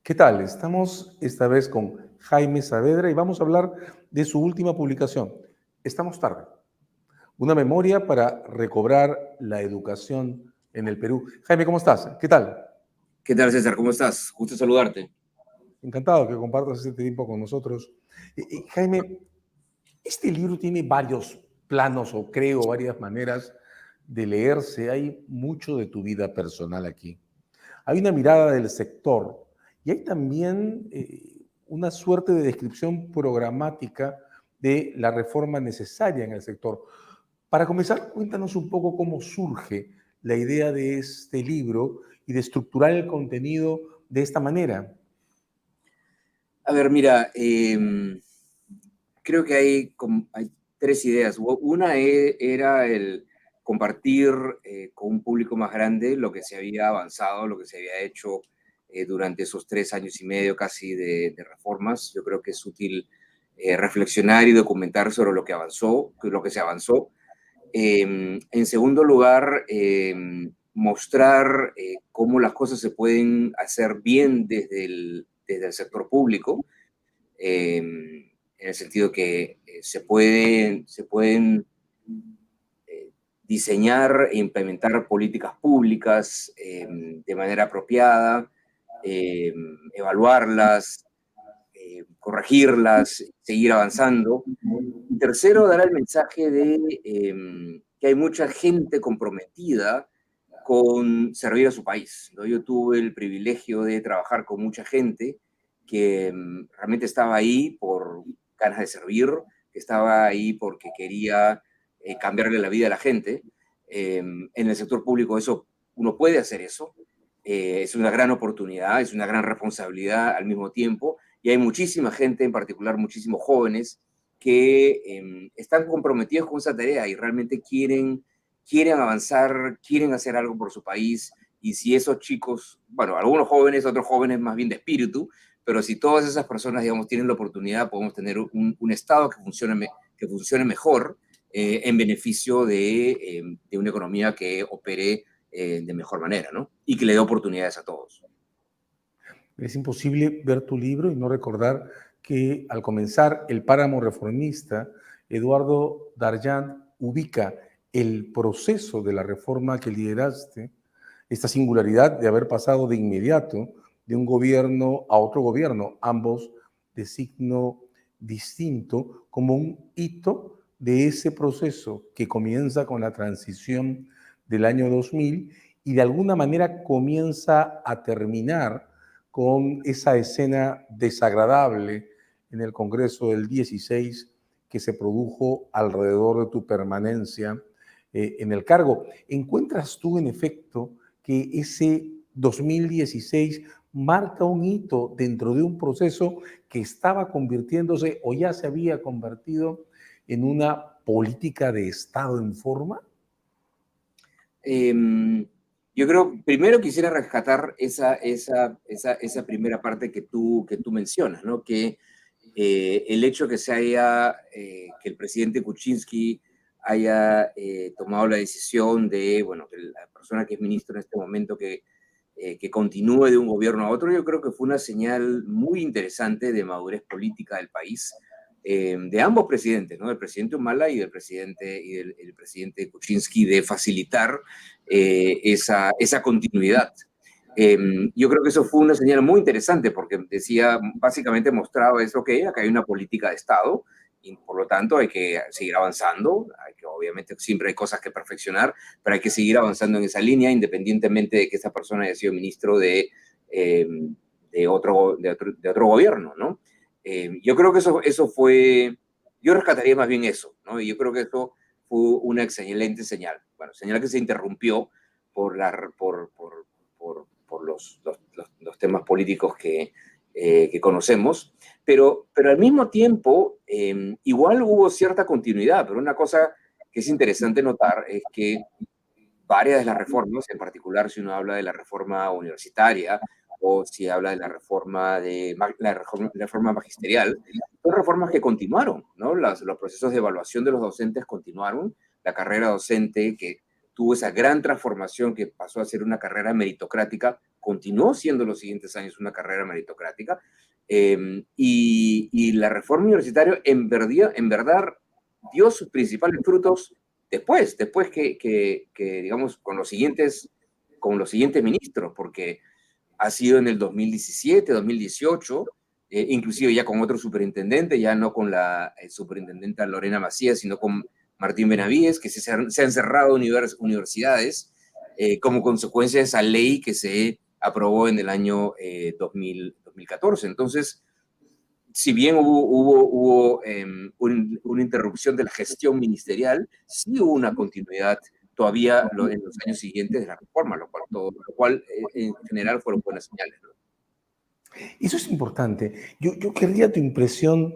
¿Qué tal? Estamos esta vez con Jaime Saavedra y vamos a hablar de su última publicación, Estamos tarde, una memoria para recobrar la educación en el Perú. Jaime, ¿cómo estás? ¿Qué tal? ¿Qué tal, César? ¿Cómo estás? Gusto saludarte. Encantado que compartas este tiempo con nosotros. Jaime, este libro tiene varios planos o creo varias maneras de leerse. Hay mucho de tu vida personal aquí. Hay una mirada del sector y hay también una suerte de descripción programática de la reforma necesaria en el sector. Para comenzar, cuéntanos un poco cómo surge la idea de este libro y de estructurar el contenido de esta manera. A ver, mira, creo que hay tres ideas. Una era el compartir con un público más grande lo que se había avanzado, lo que se había hecho durante esos 3 años y medio casi de reformas. Yo creo que es útil reflexionar y documentar sobre lo que avanzó, lo que se avanzó. En segundo lugar, mostrar cómo las cosas se pueden hacer bien desde el sector público, en el sentido que se pueden diseñar e implementar políticas públicas de manera apropiada, evaluarlas, corregirlas, seguir avanzando. Y tercero, dar el mensaje de que hay mucha gente comprometida con servir a su país, ¿no? Yo tuve el privilegio de trabajar con mucha gente que realmente estaba ahí por ganas de servir, que estaba ahí porque quería cambiarle la vida a la gente. En el sector público uno puede hacer eso. Es una gran oportunidad, es una gran responsabilidad al mismo tiempo, y hay muchísima gente, en particular muchísimos jóvenes, que están comprometidos con esa tarea y realmente quieren avanzar, quieren hacer algo por su país. Y si esos chicos, bueno, algunos jóvenes, otros jóvenes más bien de espíritu, pero si todas esas personas, digamos, tienen la oportunidad, podemos tener un Estado que funcione mejor en beneficio de una economía que opere de mejor manera, ¿no? Y que le dé oportunidades a todos. Es imposible ver tu libro y no recordar que al comenzar El Páramo Reformista, Eduardo Darjan ubica el proceso de la reforma que lideraste, esta singularidad de haber pasado de inmediato de un gobierno a otro gobierno, ambos de signo distinto, como un hito de ese proceso que comienza con la transición del año 2000 y de alguna manera comienza a terminar con esa escena desagradable en el Congreso del 16 que se produjo alrededor de tu permanencia en el cargo. ¿Encuentras tú, en efecto, que ese 2016 marca un hito dentro de un proceso que estaba convirtiéndose o ya se había convertido en una política de Estado en forma? Yo creo, primero quisiera rescatar esa primera parte que tú mencionas, ¿no? Que el hecho que el presidente Kuczynski haya tomado la decisión de, bueno, que la persona que es ministro en este momento que continúe de un gobierno a otro, yo creo que fue una señal muy interesante de madurez política del país, de ambos presidentes, ¿no? Del presidente Humala y el presidente Kuczynski, de facilitar esa continuidad. Yo creo que eso fue una señal muy interesante porque básicamente mostraba eso, que acá hay una política de Estado y por lo tanto hay que seguir avanzando, obviamente siempre hay cosas que perfeccionar, pero hay que seguir avanzando en esa línea independientemente de que esta persona haya sido ministro eh, de otro gobierno, ¿no? Yo creo que yo rescataría más bien eso, ¿no? Y yo creo que eso fue una excelente señal. Bueno, señal que se interrumpió por los temas políticos que conocemos, pero al mismo tiempo, igual hubo cierta continuidad, pero una cosa que es interesante notar es que varias de las reformas, en particular si uno habla de la reforma universitaria o si habla de la reforma magisterial, son reformas que continuaron, ¿no? Los procesos de evaluación de los docentes continuaron, la carrera docente que tuvo esa gran transformación que pasó a ser una carrera meritocrática, continuó siendo los siguientes años una carrera meritocrática, y la reforma universitaria en verdad dio sus principales frutos después que digamos, con los siguientes ministros, porque ha sido en el 2017, 2018, inclusive ya con otro superintendente, ya no con la superintendenta Lorena Macías, sino con Martín Benavides, que se han cerrado universidades como consecuencia de esa ley que se aprobó en el año 2014. Entonces, si bien hubo una interrupción de la gestión ministerial, sí hubo una continuidad todavía en los años siguientes de la reforma, lo cual en general fueron buenas señales, ¿no? Eso es importante. Yo querría tu impresión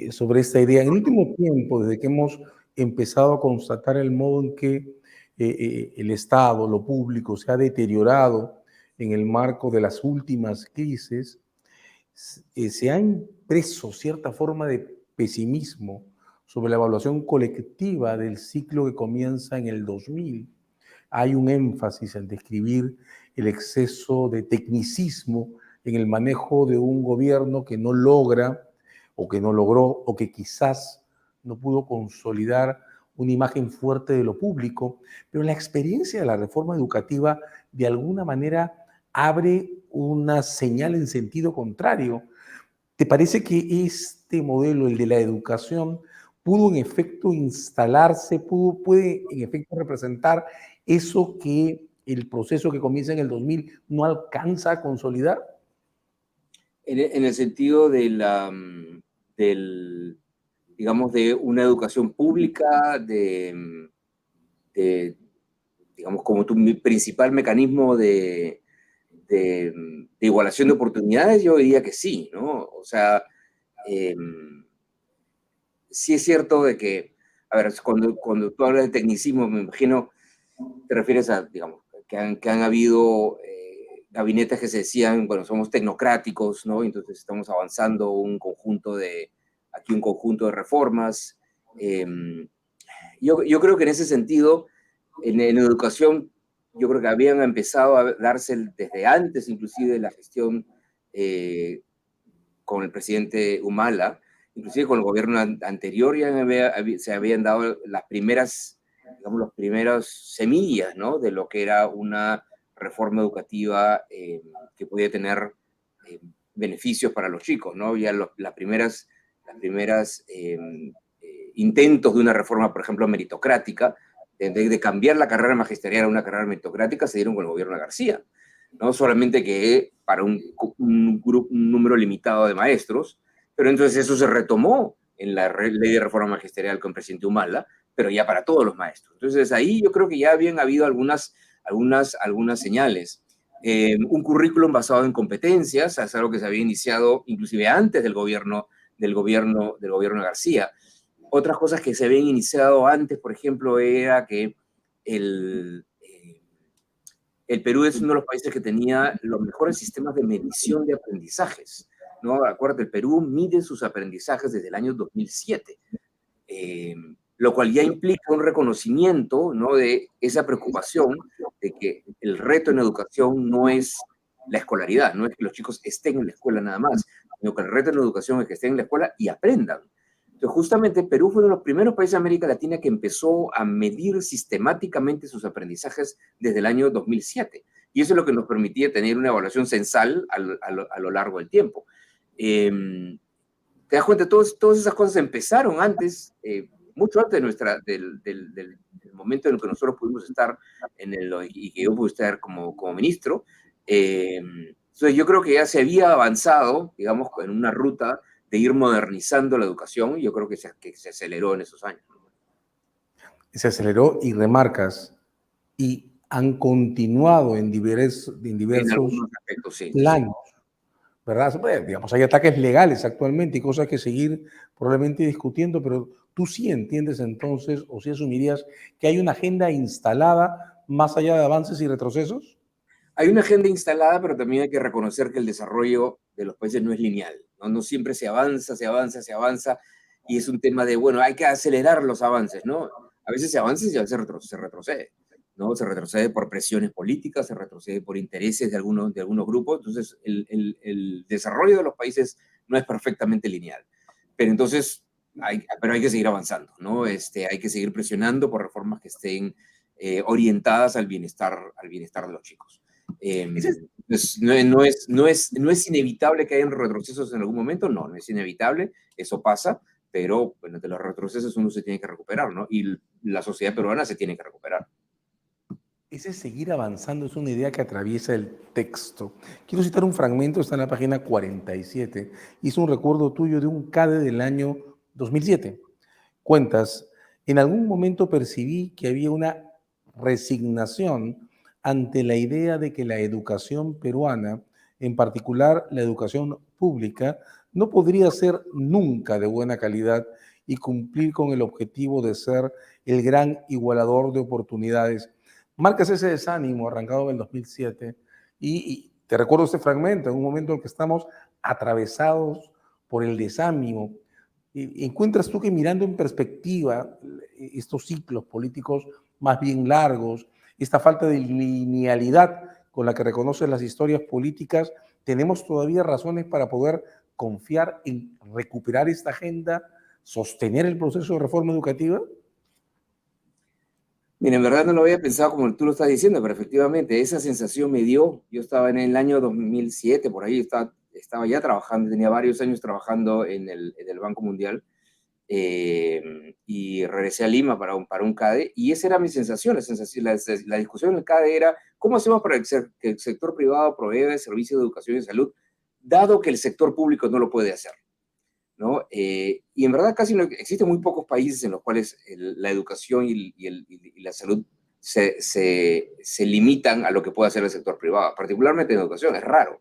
sobre esta idea. En el último tiempo, desde que hemos empezado a constatar el modo en que el Estado, lo público, se ha deteriorado en el marco de las últimas crisis, se ha impreso cierta forma de pesimismo sobre la evaluación colectiva del ciclo que comienza en el 2000. Hay un énfasis en describir el exceso de tecnicismo en el manejo de un gobierno que no logra, o que no logró, o que quizás no pudo consolidar una imagen fuerte de lo público, pero la experiencia de la reforma educativa de alguna manera abre una señal en sentido contrario. ¿Te parece que este modelo, el de la educación, pudo en efecto instalarse, puede en efecto representar eso que el proceso que comienza en el 2000 no alcanza a consolidar? En el sentido digamos, de una educación pública, digamos, como tu principal mecanismo de igualación de oportunidades, yo diría que sí, ¿no? O sea, sí es cierto de que, a ver, cuando tú hablas de tecnicismo, me imagino, te refieres a, digamos, que han habido gabinetes que se decían, bueno, somos tecnocráticos, ¿no? Entonces estamos avanzando un conjunto de reformas. Yo creo que en ese sentido, en educación, yo creo que habían empezado a darse desde antes, inclusive, de la gestión con el presidente Humala, inclusive con el gobierno anterior, ya se habían dado las primeras, digamos, las primeras semillas, ¿no? De lo que era una reforma educativa que podía tener beneficios para los chicos, ¿no? Ya las primeras intentos de una reforma, por ejemplo, meritocrática, de cambiar la carrera magisterial a una carrera meritocrática, se dieron con el gobierno de García. No solamente que para un número limitado de maestros, pero entonces eso se retomó en la ley de reforma magisterial con el presidente Humala, pero ya para todos los maestros. Entonces ahí yo creo que ya habían habido algunas señales. Un currículum basado en competencias, es algo que se había iniciado inclusive antes del gobierno de García. Otras cosas que se habían iniciado antes, por ejemplo, era que el Perú es uno de los países que tenía los mejores sistemas de medición de aprendizajes, ¿no? Acuérdate, el Perú mide sus aprendizajes desde el año 2007, lo cual ya implica un reconocimiento, ¿no? De esa preocupación de que el reto en educación no es la escolaridad, no es que los chicos estén en la escuela nada más, sino que el reto en la educación es que estén en la escuela y aprendan. Entonces, justamente Perú fue uno de los primeros países de América Latina que empezó a medir sistemáticamente sus aprendizajes desde el año 2007. Y eso es lo que nos permitía tener una evaluación censal a lo largo del tiempo. ¿Te das cuenta? Todas esas cosas empezaron antes, mucho antes del momento en el que nosotros pudimos estar y que yo pude estar como ministro. Entonces yo creo que ya se había avanzado, digamos, en una ruta de ir modernizando la educación, y yo creo que se aceleró en esos años. Se aceleró y remarcas, y han continuado en diversos aspectos, sí, planos, ¿verdad? Bueno, digamos, hay ataques legales actualmente y cosas que seguir probablemente discutiendo, pero tú sí entiendes entonces, o sí asumirías que hay una agenda instalada más allá de avances y retrocesos. Hay una agenda instalada, pero también hay que reconocer que el desarrollo de los países no es lineal, ¿no? No siempre se avanza, y es un tema de, bueno, hay que acelerar los avances, ¿no? A veces se avanza y a veces se retrocede. ¿no? Se retrocede por presiones políticas, se retrocede por intereses de algunos grupos. Entonces, el desarrollo de los países no es perfectamente lineal. Pero entonces, pero hay que seguir avanzando, ¿no? Hay que seguir presionando por reformas que estén orientadas al bienestar de los chicos. Ese es, Pues, no es inevitable que haya retrocesos en algún momento, no es inevitable, eso pasa, pero bueno, de los retrocesos uno se tiene que recuperar, ¿no? Y la sociedad peruana se tiene que recuperar. ese seguir avanzando es una idea que atraviesa el texto. Quiero citar un fragmento, está en la página 47. Es un recuerdo tuyo de un CADE del año 2007. Cuentas, en algún momento percibí que había una resignación ante la idea de que la educación peruana, en particular la educación pública, no podría ser nunca de buena calidad y cumplir con el objetivo de ser el gran igualador de oportunidades. Marcas ese desánimo arrancado en el 2007 y te recuerdo este fragmento en un momento en que estamos atravesados por el desánimo. ¿Encuentras tú que mirando en perspectiva estos ciclos políticos más bien largos, esta falta de linealidad con la que reconocen las historias políticas, tenemos todavía razones para poder confiar en recuperar esta agenda, sostener el proceso de reforma educativa? Mira, en verdad no lo había pensado como tú lo estás diciendo, pero efectivamente esa sensación me dio. Yo estaba en el año 2007, por ahí estaba ya trabajando, tenía varios años trabajando en el Banco Mundial, y regresé a Lima para un CADE, y esa era mi sensación, la discusión en el CADE era cómo hacemos para que el sector privado provea servicios de educación y salud, dado que el sector público no lo puede hacer, ¿no? Y en verdad casi no, existen muy pocos países en los cuales la educación y la salud se limitan a lo que puede hacer el sector privado, particularmente en educación, es raro.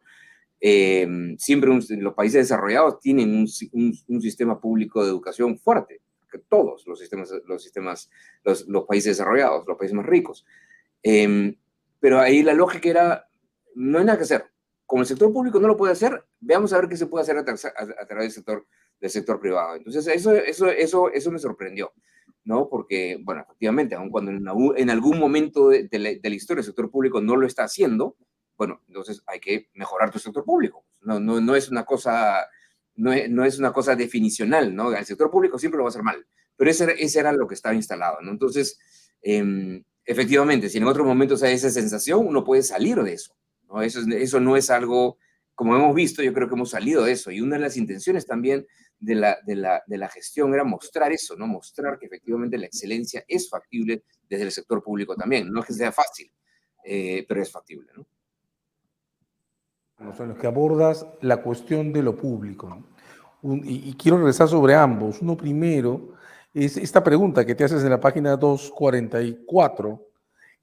Siempre los países desarrollados tienen un sistema público de educación fuerte, que todos los países desarrollados, los países más ricos. Pero ahí la lógica era, no hay nada que hacer. Como el sector público no lo puede hacer, veamos a ver qué se puede hacer a través del sector privado. Entonces, eso me sorprendió, ¿no? Porque, bueno, efectivamente, aun cuando en algún momento de la historia el sector público no lo está haciendo, bueno, entonces hay que mejorar tu sector público. No es una cosa, no es una cosa definicional, ¿no? El sector público siempre lo va a hacer mal, pero ese era lo que estaba instalado, ¿no? Entonces, efectivamente, si en otros momentos hay esa sensación, uno puede salir de eso, ¿no? Eso no es algo, como hemos visto, yo creo que hemos salido de eso, y una de las intenciones también de la gestión era mostrar eso, ¿no? Mostrar que efectivamente la excelencia es factible desde el sector público también. No es que sea fácil, pero es factible, ¿no? En los que abordas la cuestión de lo público, ¿no? Y quiero regresar sobre ambos. Uno primero es esta pregunta que te haces en la página 244.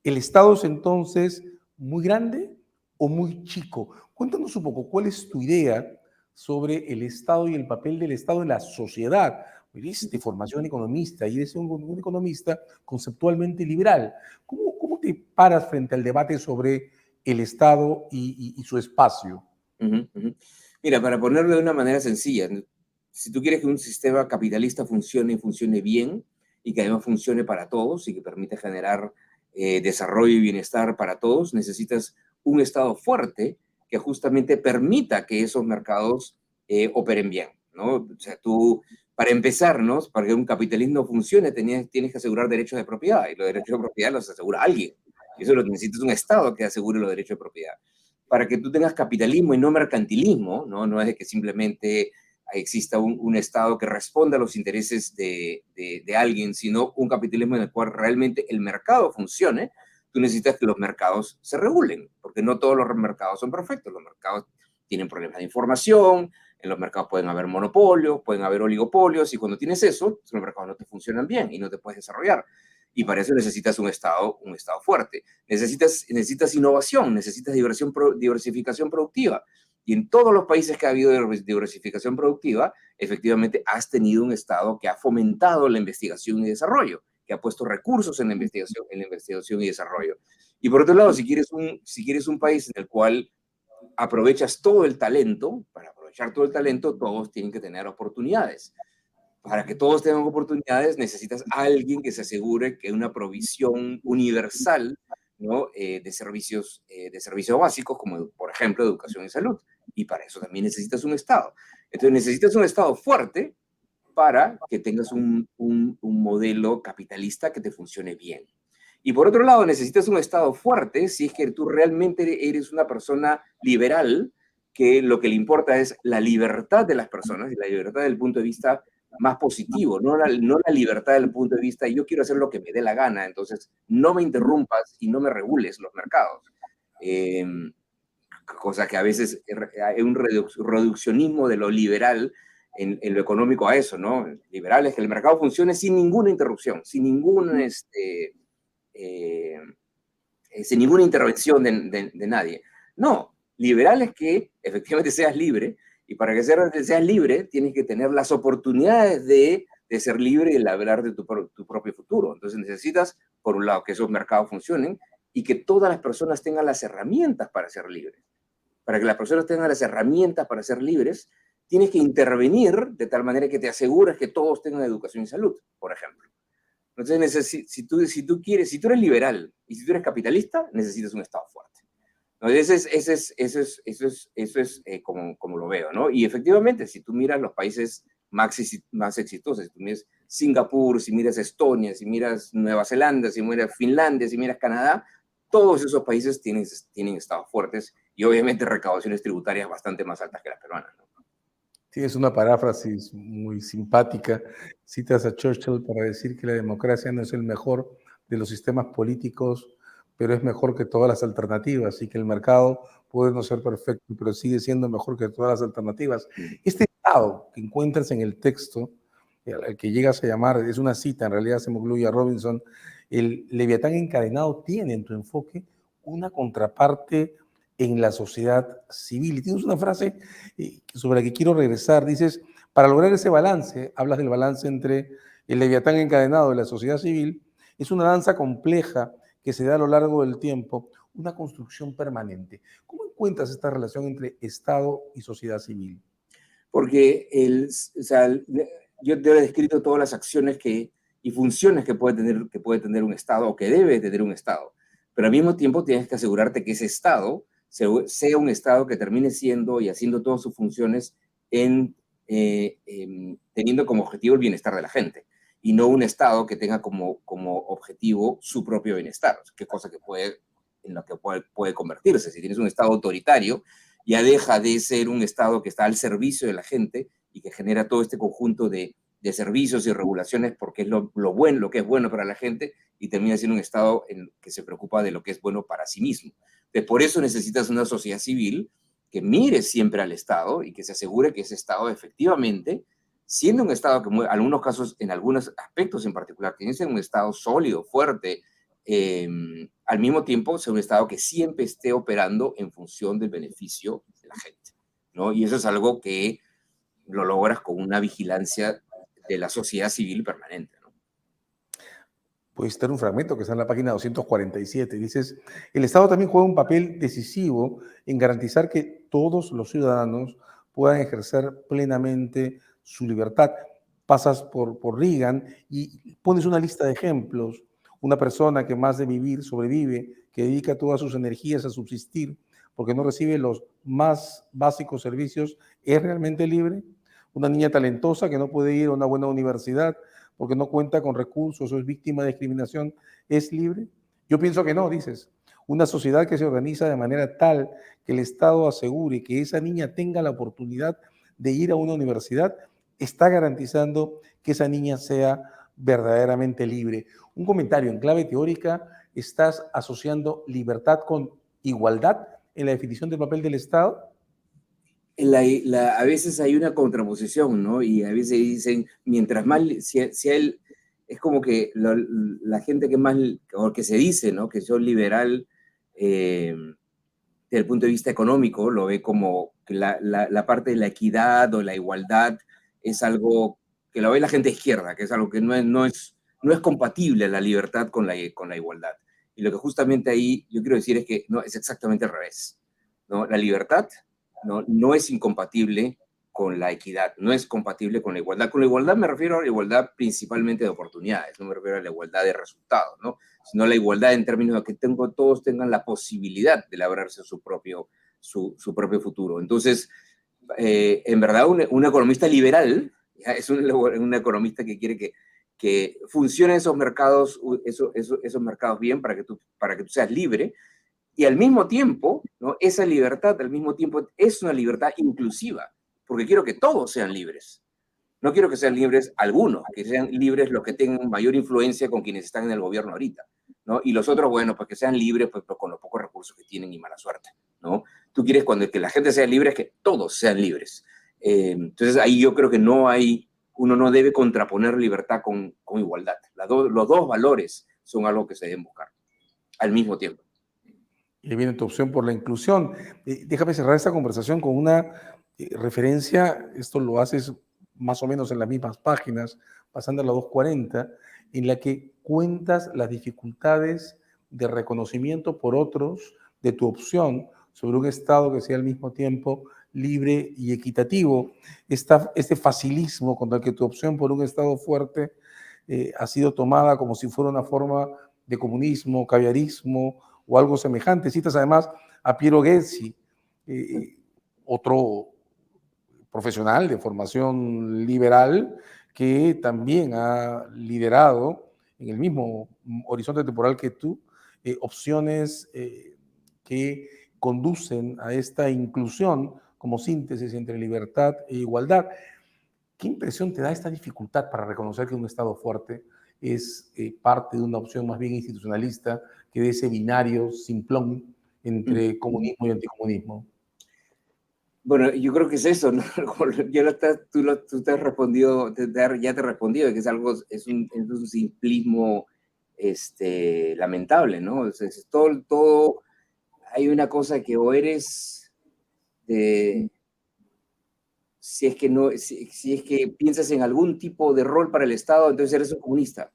¿El Estado es entonces muy grande o muy chico? Cuéntanos un poco, ¿cuál es tu idea sobre el Estado y el papel del Estado en la sociedad? Eres de formación economista y eres un economista conceptualmente liberal. ¿Cómo te paras frente al debate sobre el Estado y su espacio? Ujú, ujú. Mira, para ponerlo de una manera sencilla, ¿no? Si tú quieres que un sistema capitalista funcione y funcione bien, y que además funcione para todos y que permita generar desarrollo y bienestar para todos, necesitas un Estado fuerte que justamente permita que esos mercados operen bien, ¿no? O sea, tú, para empezar, ¿no? Para que un capitalismo funcione, tienes que asegurar derechos de propiedad, y los derechos de propiedad los asegura alguien. Y eso lo que necesitas es un Estado que asegure los derechos de propiedad. Para que tú tengas capitalismo y no mercantilismo, ¿no? No es de que simplemente exista un Estado que responda a los intereses de alguien, sino un capitalismo en el cual realmente el mercado funcione. Tú necesitas que los mercados se regulen, porque no todos los mercados son perfectos. Los mercados tienen problemas de información, en los mercados pueden haber monopolios, pueden haber oligopolios, y cuando tienes eso, los mercados no te funcionan bien y no te puedes desarrollar. Y para eso necesitas un Estado fuerte. Necesitas innovación, necesitas diversificación productiva. Y en todos los países que ha habido diversificación productiva, efectivamente has tenido un Estado que ha fomentado la investigación y desarrollo, que ha puesto recursos en la investigación y desarrollo. Y por otro lado, si quieres un país en el cual aprovechas todo el talento, para aprovechar todo el talento, todos tienen que tener oportunidades. para que todos tengan oportunidades, necesitas a alguien que se asegure que una provisión universal, ¿no? De servicios básicos, como por ejemplo educación y salud. Y para eso también necesitas un Estado. Entonces necesitas un Estado fuerte para que tengas un modelo capitalista que te funcione bien. Y por otro lado, necesitas un Estado fuerte si es que tú realmente eres una persona liberal, que lo que le importa es la libertad de las personas y la libertad del punto de vista más positivo, no la libertad del punto de vista yo quiero hacer lo que me dé la gana, entonces no me interrumpas y no me regules los mercados. Eh, Cosa que a veces hay un reduccionismo de lo liberal en lo económico a eso, ¿no? Liberal es que el mercado funcione sin ninguna interrupción, eh, sin ninguna intervención de nadie. No, liberal es que efectivamente seas libre, y para que seas libre tienes que tener las oportunidades de ser libre y de hablar de tu propio futuro. Entonces necesitas, por un lado, que esos mercados funcionen y que todas las personas tengan las herramientas para ser libres. Para que las personas tengan las herramientas para ser libres, tienes que intervenir de tal manera que te asegures que todos tengan educación y salud, por ejemplo. Entonces, si tú eres liberal y si tú eres capitalista, necesitas un Estado fuerte. ¿No? Eso es como lo veo, ¿no? Y efectivamente, si tú miras los países más exitosos, si tú miras Singapur, si miras Estonia, si miras Nueva Zelanda, si miras Finlandia, si miras Canadá, todos esos países tienen estados fuertes y obviamente recaudaciones tributarias bastante más altas que las peruanas, ¿no? Tienes una paráfrasis muy simpática. Citas a Churchill para decir que la democracia no es el mejor de los sistemas políticos, pero es mejor que todas las alternativas y que el mercado puede no ser perfecto, pero sigue siendo mejor que todas las alternativas. Este estado que encuentras en el texto, al que llegas a llamar, es una cita, en realidad se me incluye a Robinson, el Leviatán encadenado tiene en tu enfoque una contraparte en la sociedad civil. Y tienes una frase sobre la que quiero regresar. Dices, para lograr ese balance, hablas del balance entre el Leviatán encadenado y la sociedad civil, es una danza compleja que se da a lo largo del tiempo, una construcción permanente. ¿Cómo encuentras esta relación entre Estado y sociedad civil? Porque o sea, yo te he descrito todas las acciones y funciones que puede tener un Estado o que debe tener un Estado, pero al mismo tiempo tienes que asegurarte que ese Estado sea un Estado que termine siendo y haciendo todas sus funciones teniendo como objetivo el bienestar de la gente y no un Estado que tenga como objetivo su propio bienestar, que cosa en lo que puede convertirse. Si tienes un Estado autoritario, ya deja de ser un Estado que está al servicio de la gente y que genera todo este conjunto de servicios y regulaciones porque es lo que es bueno para la gente y termina siendo un Estado que se preocupa de lo que es bueno para sí mismo. Entonces, por eso necesitas una sociedad civil que mire siempre al Estado y que se asegure que ese Estado efectivamente, siendo un Estado que en algunos casos, en algunos aspectos en particular, tiene que ser un Estado sólido, fuerte, al mismo tiempo ser un Estado que siempre esté operando en función del beneficio de la gente, ¿no? Y eso es algo que lo logras con una vigilancia de la sociedad civil permanente, ¿no? Puedes citar un fragmento que está en la página 247. Dices, el Estado también juega un papel decisivo en garantizar que todos los ciudadanos puedan ejercer plenamente su libertad. Pasas por Reagan y pones una lista de ejemplos. Una persona que más de vivir sobrevive, que dedica todas sus energías a subsistir porque no recibe los más básicos servicios, ¿es realmente libre? Una niña talentosa que no puede ir a una buena universidad porque no cuenta con recursos o es víctima de discriminación, ¿es libre? Yo pienso que no, dices. Una sociedad que se organiza de manera tal que el Estado asegure que esa niña tenga la oportunidad de ir a una universidad, está garantizando que esa niña sea verdaderamente libre. Un comentario en clave teórica, ¿estás asociando libertad con igualdad en la definición del papel del Estado? A veces hay una contraposición, ¿no? Y a veces dicen, mientras más, si él, es como que la gente que más, o que se dice, ¿no? Que soy liberal desde el punto de vista económico, lo ve como que la parte de la equidad o la igualdad es algo que lo ve la gente izquierda, que es algo que no es compatible la libertad con la igualdad. Y lo que justamente ahí yo quiero decir es que no, es exactamente al revés, ¿no? La libertad no es incompatible con la equidad, no es compatible con la igualdad. Con la igualdad me refiero a la igualdad principalmente de oportunidades, no me refiero a la igualdad de resultados, ¿no? Sino la igualdad en términos de que todos tengan la posibilidad de labrarse su propio futuro. Entonces, en verdad, un economista liberal, ¿ya? Es un economista que quiere que funcionen esos mercados, esos mercados bien para que tú seas libre, y al mismo tiempo, ¿no? Esa libertad al mismo tiempo es una libertad inclusiva, porque quiero que todos sean libres. No quiero que sean libres algunos, que sean libres los que tengan mayor influencia con quienes están en el gobierno ahorita, ¿no? Y los otros, bueno, pues que sean libres pues con los pocos recursos que tienen y mala suerte, ¿no? Tú quieres que la gente sea libre, es que todos sean libres. Entonces ahí yo creo que uno no debe contraponer libertad con igualdad. Los dos valores son algo que se deben buscar al mismo tiempo. Y viene tu opción por la inclusión. Déjame cerrar esta conversación con una referencia, esto lo haces más o menos en las mismas páginas, pasando a la 240, en la que cuentas las dificultades de reconocimiento por otros de tu opción sobre un Estado que sea al mismo tiempo libre y equitativo. Este facilismo con el que tu opción por un Estado fuerte ha sido tomada como si fuera una forma de comunismo, caviarismo o algo semejante. Citas además a Piero Ghezzi, otro profesional de formación liberal que también ha liderado en el mismo horizonte temporal que tú opciones que conducen a esta inclusión como síntesis entre libertad e igualdad. ¿Qué impresión te da esta dificultad para reconocer que un Estado fuerte es parte de una opción más bien institucionalista que de ese binario simplón entre comunismo y anticomunismo? Bueno, yo creo que es eso, ¿no? Tú te has respondido, ya te he respondido, que es algo, es un simplismo lamentable, ¿no? Es todo, hay una cosa que o eres si es que no, si es que piensas en algún tipo de rol para el Estado, entonces eres un comunista.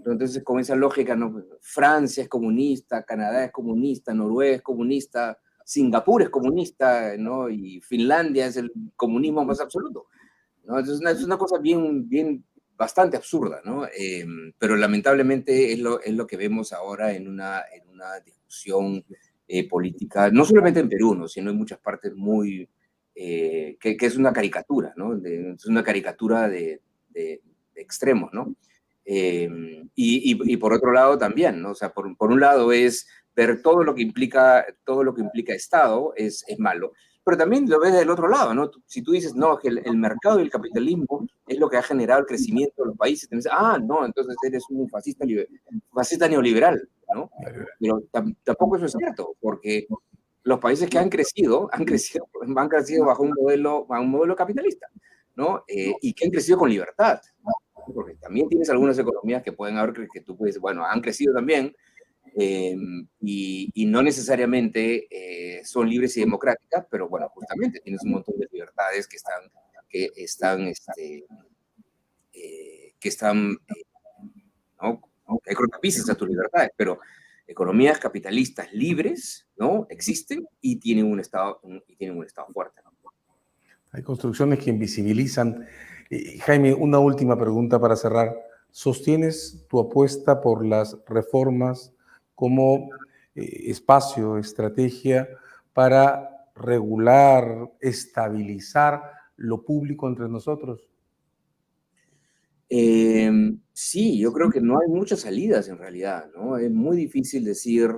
Entonces, con esa lógica, ¿no? Francia es comunista, Canadá es comunista, Noruega es comunista, Singapur es comunista, ¿no? Y Finlandia es el comunismo más absoluto, ¿no? Entonces, es una cosa bastante absurda, ¿no? Pero lamentablemente es lo que vemos ahora en una discusión política, no solamente en Perú, ¿no? Sino en muchas partes que es una caricatura, ¿no? Es una caricatura de extremos, ¿no? Y por otro lado también, ¿no? O sea, por un lado es ver todo lo que implica Estado es malo, pero también lo ves del otro lado, ¿no? Si tú dices, no, que el mercado y el capitalismo es lo que ha generado el crecimiento de los países, te dices, no, entonces eres un fascista neoliberal, ¿no? Pero tampoco eso es cierto, porque los países que han crecido bajo un modelo capitalista, ¿no? Y que han crecido con libertad, porque también tienes algunas economías que pueden haber, que tú puedes, bueno, han crecido también, y no necesariamente son libres y democráticas, pero bueno, justamente tienes un montón de libertades que están ¿no? Hay cortapisas a tus libertades, pero economías capitalistas libres, ¿no? Existen y tienen un Estado fuerte, ¿no? Hay construcciones que invisibilizan. Jaime, una última pregunta para cerrar. ¿Sostienes tu apuesta por las reformas como espacio, estrategia para regular, estabilizar lo público entre nosotros? Sí, yo creo que no hay muchas salidas en realidad, ¿no? Es muy difícil decir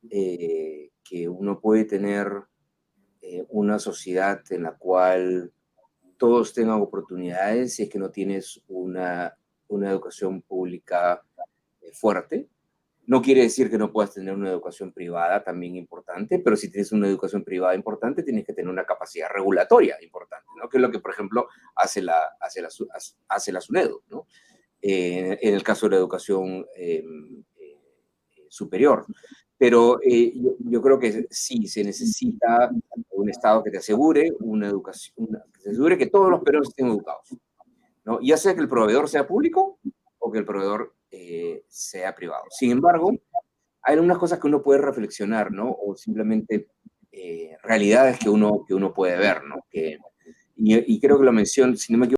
que uno puede tener una sociedad en la cual todos tengan oportunidades si es que no tienes una educación pública fuerte. No quiere decir que no puedas tener una educación privada también importante, pero si tienes una educación privada importante, tienes que tener una capacidad regulatoria importante, ¿no? Que es lo que, por ejemplo, hace la SUNEDU, ¿no? En el caso de la educación superior. Pero yo creo que sí, se necesita un Estado que te asegure una educación, que te asegure que todos los peruanos estén educados, ¿no? Ya sea que el proveedor sea público o que el proveedor sea privado. Sin embargo, hay algunas cosas que uno puede reflexionar, ¿no? O simplemente realidades que uno puede ver, ¿no? y creo que lo mencionó, si no me equivoco,